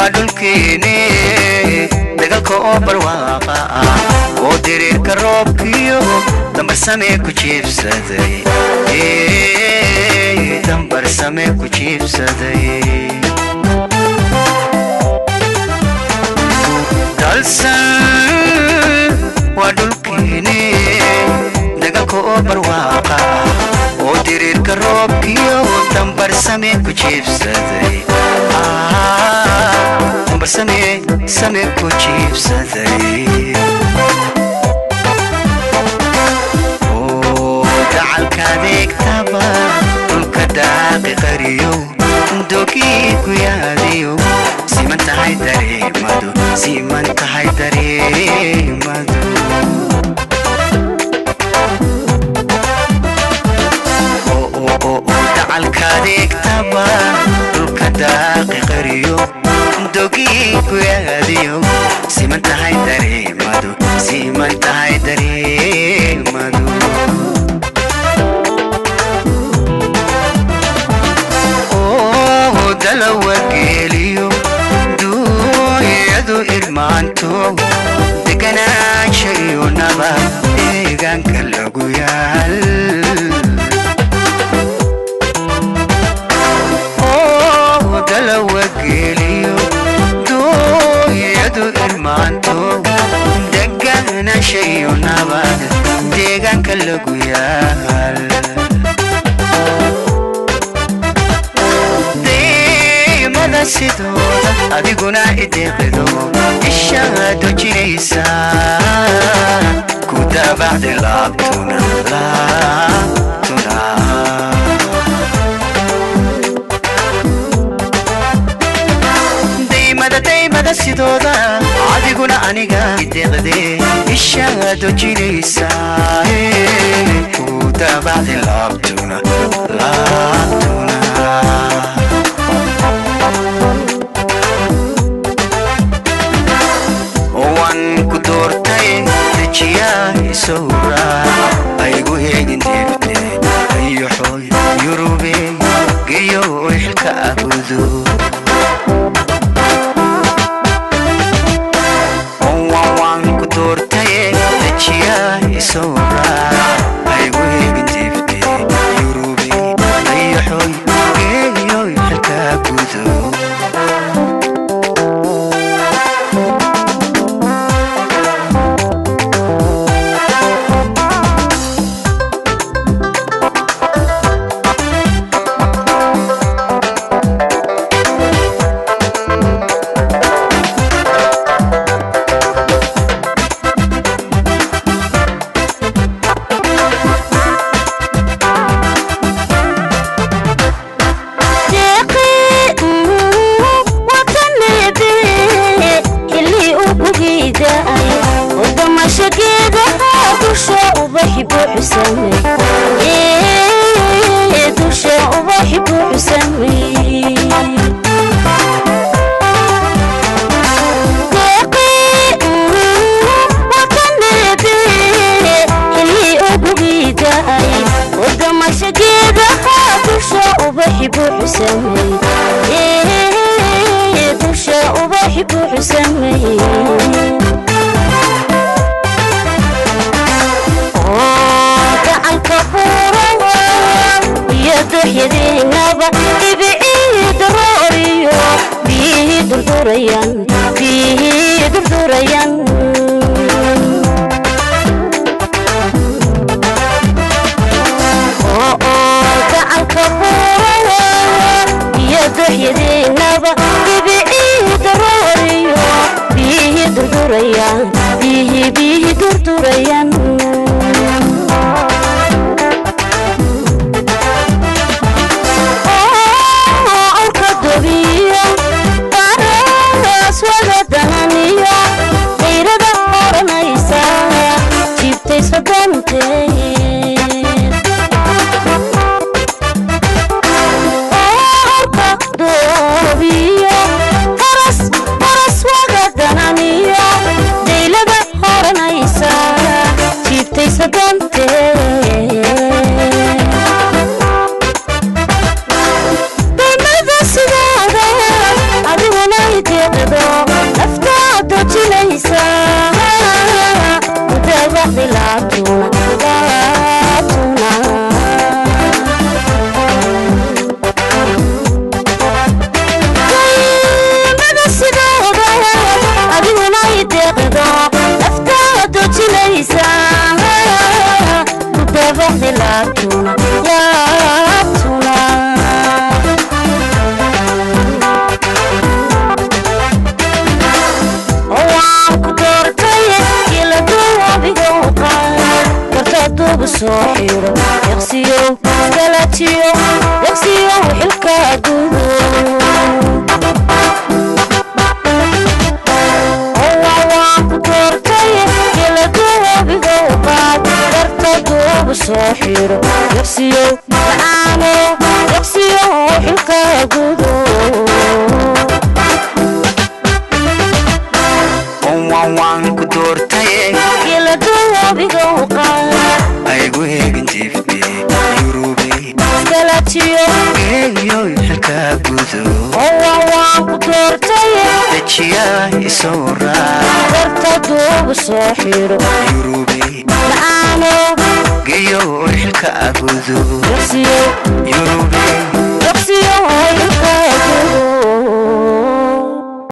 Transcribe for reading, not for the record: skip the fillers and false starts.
wadulkini dagalka oo barwaaqa oo diriirka roobkiyo dambar samee ku jiibsaday dambar samee ku jiibsaday dalsan wadulkini dagalka oo barwaaqa oo diriirka roobkiyo dambar samee ku jiibsaday dambar samee ku jiibsaday dacalkadeegtaba dhulka daaqi qariyo dogii ku yaadiyo siman tahay dareemadu dacalkadeegtaba dhulka daaqi qariyo dogii ku yaadiyo siman tahay dareemadu dalawargeeliyo duuyadu irmaanto deganaansha iyo nabad deegaanka lagu yaal dalawargeeliyo duuyadu irmaanto deganaansha iyo nabad deegaanka lagu yaal sidooda adiguna ideeqdo ishaado jinaysa ku daabacdi laabtuna daymada sidooda adiguna aniga ideeqde ishaado jinaysa ku daabacdi laabtuna ku doortay dejiyaa isowra aygu heegin deefte ayo xooy yurube geyo xilka abudo waan ku doortay dejiyaa isowra aygu heegin deefte yurube ayo xooy geyo xilka abudo صاحير يكسيو معانو يكسيو حلقة قدو waan ku doortay كلا دوبي قوقا aygu heegan jiifte yurubi كلاتيو geeyo xilka gudo waan ku doortay dajiyaa isoo raac darta duuba soo xiro yurubi معانو geeyo xilka gudo يكسيو yurubi يكسيو حلقة قدو